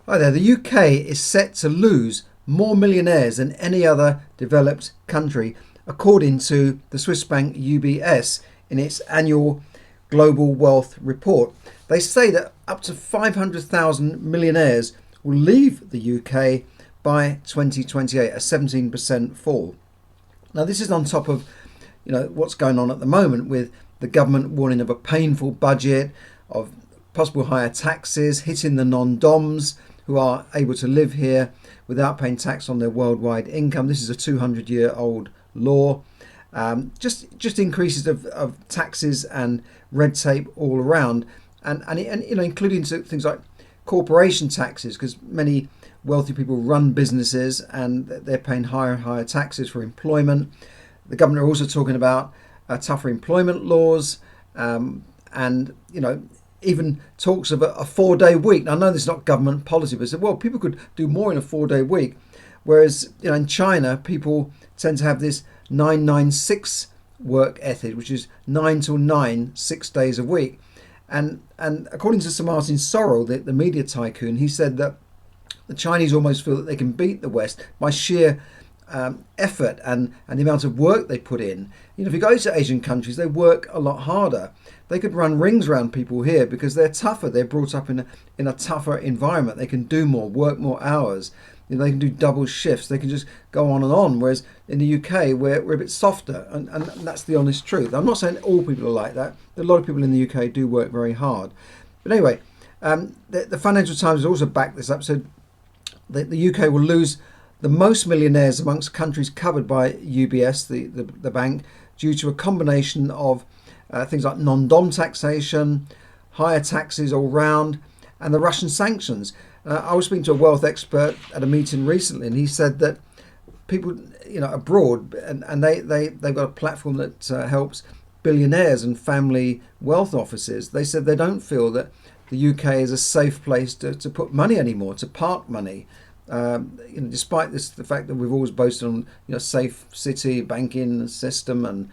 Hi there. The UK is set to lose more millionaires than any other developed country, according to the Swiss bank UBS in its annual Global Wealth Report. They say that up to 500,000 millionaires will leave the UK by 2028, a 17% fall. Now, this is on top of what's going on at the moment with the government warning of a painful budget, of possible higher taxes hitting the non-doms who are able to live here without paying tax on their worldwide income. This is a 200-year-old law. Just increases of taxes and red tape all around, and including things like corporation taxes, because many wealthy people run businesses and they're paying higher and higher taxes for employment. The government are also talking about tougher employment laws, and even talks of a 4-day week. Now, I know this is not government policy, but said, well, people could do more in a 4-day week, whereas in China people tend to have this 996 work ethic, which is 9 till 9, 6 days a week. And according to Sir Martin Sorrell, the media tycoon, he said that the Chinese almost feel that they can beat the West by sheer effort and the amount of work they put in. If you go to Asian countries, they work a lot harder. They could run rings around people here because they're tougher. They're brought up in a tougher environment. They can do more, work more hours. They can do double shifts. They can just go on and on. Whereas in the UK, we're a bit softer, and that's the honest truth. I'm not saying all people are like that. A lot of people in the UK do work very hard. But anyway, the Financial Times has also backed this up. So the UK will lose the most millionaires amongst countries covered by UBS, the bank, due to a combination of things like non-dom taxation, higher taxes all round, and the Russian sanctions. I was speaking to a wealth expert at a meeting recently, and he said that people, abroad, and they've got a platform that helps billionaires and family wealth offices. They said they don't feel that the UK is a safe place to put money anymore, to park money. Despite the fact that we've always boasted on safe city banking system and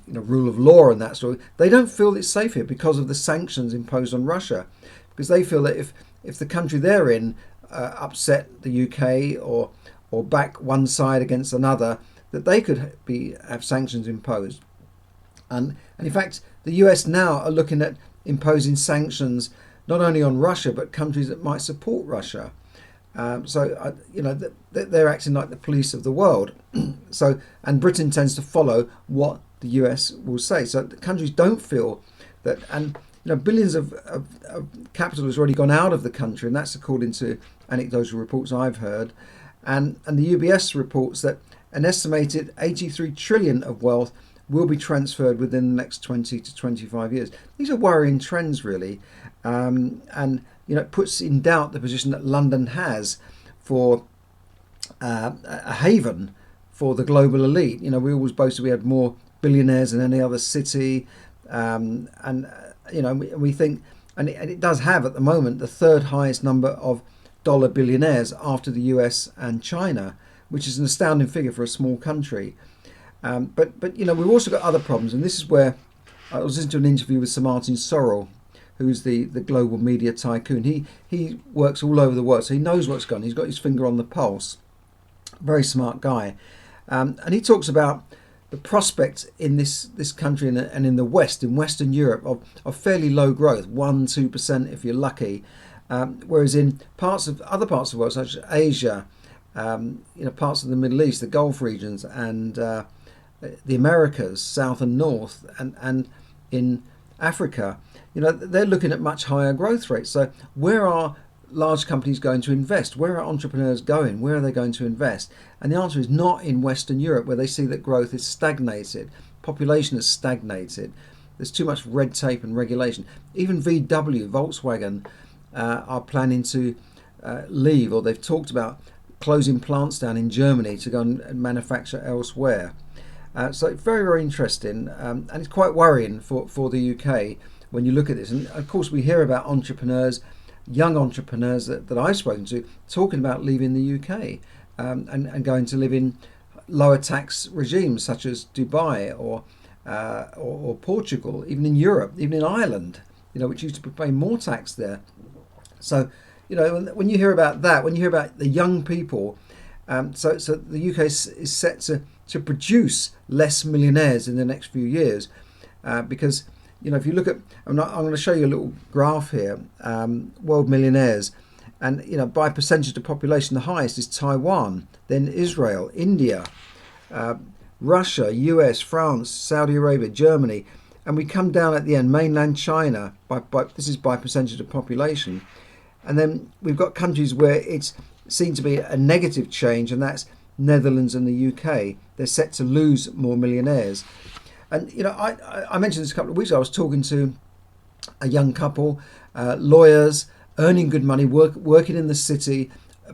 rule of law and that sort of, they don't feel it's safe here because of the sanctions imposed on Russia, because they feel that if the country they're in upset the UK or back one side against another, that they could have sanctions imposed. And in fact, the US now are looking at imposing sanctions not only on Russia but countries that might support Russia. They're acting like the police of the world. And Britain tends to follow what the US will say. So the countries don't feel that, and billions of capital has already gone out of the country, and that's according to anecdotal reports I've heard. And the UBS reports that an estimated 83 trillion of wealth will be transferred within the next 20 to 25 years. These are worrying trends, really. And it puts in doubt the position that London has for a haven for the global elite. We always boasted we had more billionaires than any other city, we think, and it does have at the moment the third highest number of dollar billionaires after the US and China, which is an astounding figure for a small country. But we've also got other problems, and this is where I was listening to an interview with Sir Martin Sorrell, who's the global media tycoon. He works all over the world, so he knows what's going on. He's got his finger on the pulse. Very smart guy. And he talks about the prospect in this country and in the West, in Western Europe, of fairly low growth, 1-2% if you're lucky. Whereas in other parts of the world, such as Asia, parts of the Middle East, the Gulf regions, and the Americas, South and North, and in Africa, they're looking at much higher growth rates. So where are large companies going to invest? Where are entrepreneurs going? Where are they going to invest? And the answer is not in Western Europe, where they see that growth is stagnated, population has stagnated, there's too much red tape and regulation. Even Volkswagen, are planning to leave, or they've talked about closing plants down in Germany to go and manufacture elsewhere. So it's very, very interesting, and it's quite worrying for the UK when you look at this. And of course we hear about entrepreneurs, young entrepreneurs that I've spoken to, talking about leaving the UK and going to live in lower tax regimes such as Dubai or Portugal, even in Europe, even in Ireland, which used to pay more tax there. So you know, when you hear about that, when you hear about the young people, so the UK is set to produce less millionaires in the next few years, because you know, if you look at, I'm going to show you a little graph here, world millionaires, and you know, by percentage of population, the highest is Taiwan, then Israel, India, Russia, US, France, Saudi Arabia, Germany, and we come down at the end, mainland China, by this is by percentage of population, and then we've got countries where it's seen to be a negative change, and that's Netherlands and the UK. They're set to lose more millionaires. And you know, I mentioned this a couple of weeks ago. I was talking to a young couple, lawyers, earning good money, working in the city,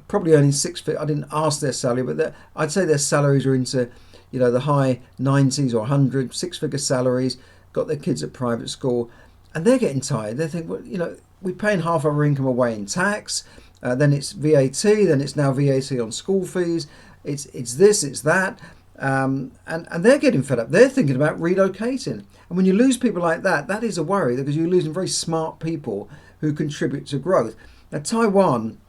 probably earning six figures. I didn't ask their salary, but I'd say their salaries are into, you know, the high 90s or 100, six-figure salaries. Got their kids at private school, and they're getting tired. They think, well, you know, we're paying half our income away in tax. Then it's VAT. Then it's now VAT on school fees. It's this, it's that. And they're getting fed up. They're thinking about relocating. And when you lose people like that, that is a worry, because you're losing very smart people who contribute to growth. Now, Taiwan,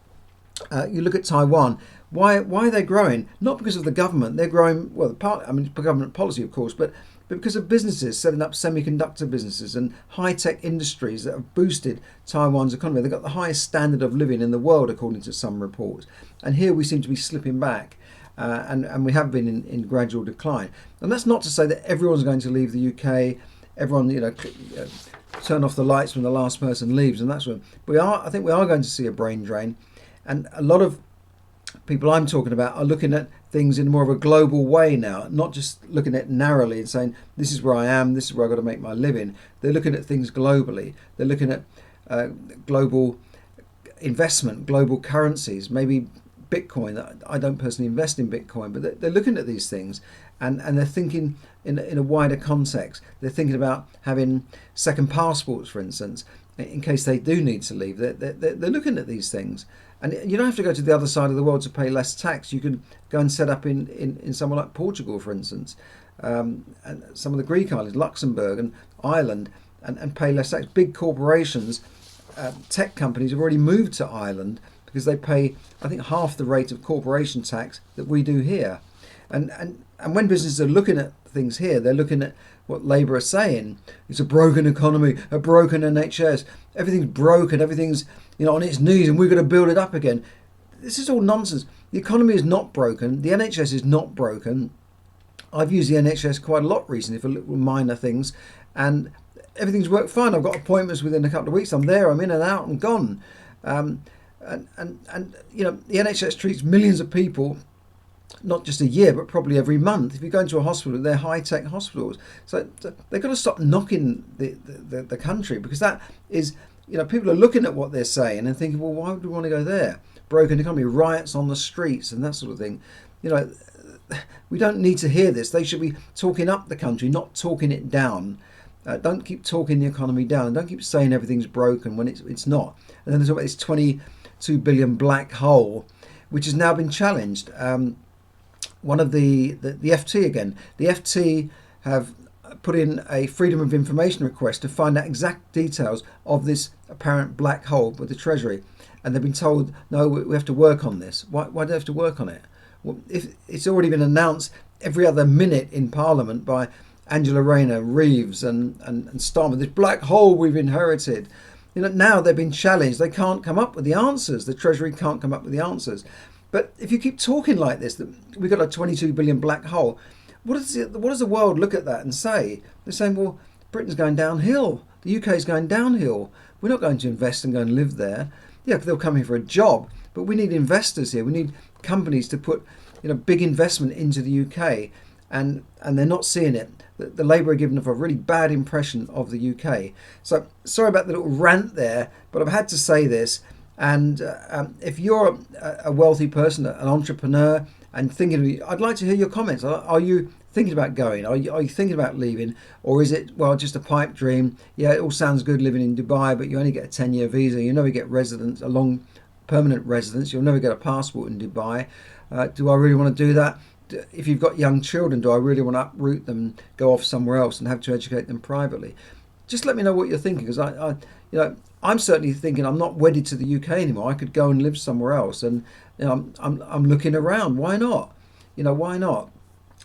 you look at Taiwan, why are they growing? Not because of the government. They're growing, well, it's government policy, of course, but because of businesses setting up semiconductor businesses and high-tech industries that have boosted Taiwan's economy. They've got the highest standard of living in the world, according to some reports. And here we seem to be slipping back. And we have been in gradual decline. And that's not to say that everyone's going to leave the UK. Everyone, you know, turn off the lights when the last person leaves, and that's when I think we are going to see a brain drain. And a lot of people I'm talking about are looking at things in more of a global way now, not just looking at it narrowly and saying, this is where I am, this is where I've got to make my living. They're looking at things globally. They're looking at global investment, global currencies, maybe Bitcoin. I don't personally invest in Bitcoin, but they're looking at these things, and they're thinking in a wider context. They're thinking about having second passports, for instance, in case they do need to leave. They're looking at these things. And you don't have to go to the other side of the world to pay less tax. You can go and set up in somewhere like Portugal, for instance, and some of the Greek islands, Luxembourg and Ireland, and pay less tax. Big corporations, tech companies have already moved to Ireland because they pay, I think, half the rate of corporation tax that we do here. And when businesses are looking at things here, they're looking at what Labour are saying. It's a broken economy, a broken NHS. Everything's broken, everything's, you know, on its knees, and we've got to build it up again. This is all nonsense. The economy is not broken. The NHS is not broken. I've used the NHS quite a lot recently for little minor things, and everything's worked fine. I've got appointments within a couple of weeks. I'm there, I'm in and out and gone. And you know, the NHS treats millions of people, not just a year, but probably every month. If you go into a hospital, they're high-tech hospitals. So they've got to stop knocking the country, because that is, you know, people are looking at what they're saying and thinking, well, why would we want to go there? Broken economy, riots on the streets and that sort of thing. You know, we don't need to hear this. They should be talking up the country, not talking it down. Don't keep talking the economy down, and don't keep saying everything's broken when it's not. And then there's about this 22 billion black hole, which has now been challenged. One of the FT again. The FT have put in a Freedom of Information request to find out exact details of this apparent black hole with the Treasury, and they've been told, no, we have to work on this. Why do they have to work on it? Well, if it's already been announced every other minute in Parliament by Angela Rayner, Reeves and Starmer, this black hole we've inherited. You know, now they've been challenged. They can't come up with the answers. The Treasury can't come up with the answers. But if you keep talking like this, that we've got a 22 billion black hole, what does the world look at that and say? They're saying, well, Britain's going downhill. The UK is going downhill. We're not going to invest and go and live there. Yeah, they'll come here for a job, but we need investors here. We need companies to put, you know, big investment into the UK, and they're not seeing it. The Labour are giving us a really bad impression of the UK. So sorry about the little rant there, but I've had to say this. And if you're a wealthy person, an entrepreneur, and thinking, I'd like to hear your comments. Are you thinking about going? Are you thinking about leaving? Or is it, well, just a pipe dream? Yeah, it all sounds good living in Dubai, but you only get a 10-year visa. You never get residence, a long permanent residence. You'll never get a passport in Dubai. Do I really want to do that? If you've got young children, do I really want to uproot them, go off somewhere else and have to educate them privately? just let me know what you're thinking, because I'm certainly thinking I'm not wedded to the UK anymore. I could go and live somewhere else, and I'm looking around. Why not? Why not?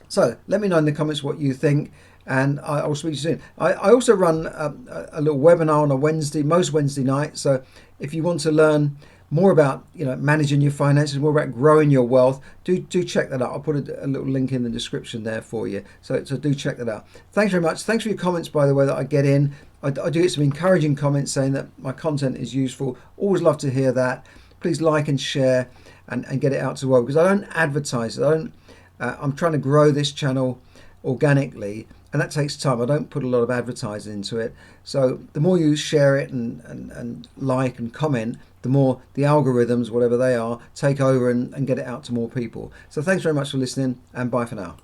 So let me know in the comments what you think, and I'll speak to you soon. I also run a little webinar on a Wednesday, most Wednesday nights. So if you want to learn more about managing your finances, more about growing your wealth, do check that out. I'll put a little link in the description there for you. So do check that out. Thanks very much. Thanks for your comments, by the way, that I get in. I do get some encouraging comments saying that my content is useful. Always love to hear that. Please like and share and get it out to the world, because I don't advertise it. I'm trying to grow this channel organically, and that takes time. I don't put a lot of advertising into it. So the more you share it and like and comment, the more the algorithms, whatever they are, take over and get it out to more people. So thanks very much for listening, and bye for now.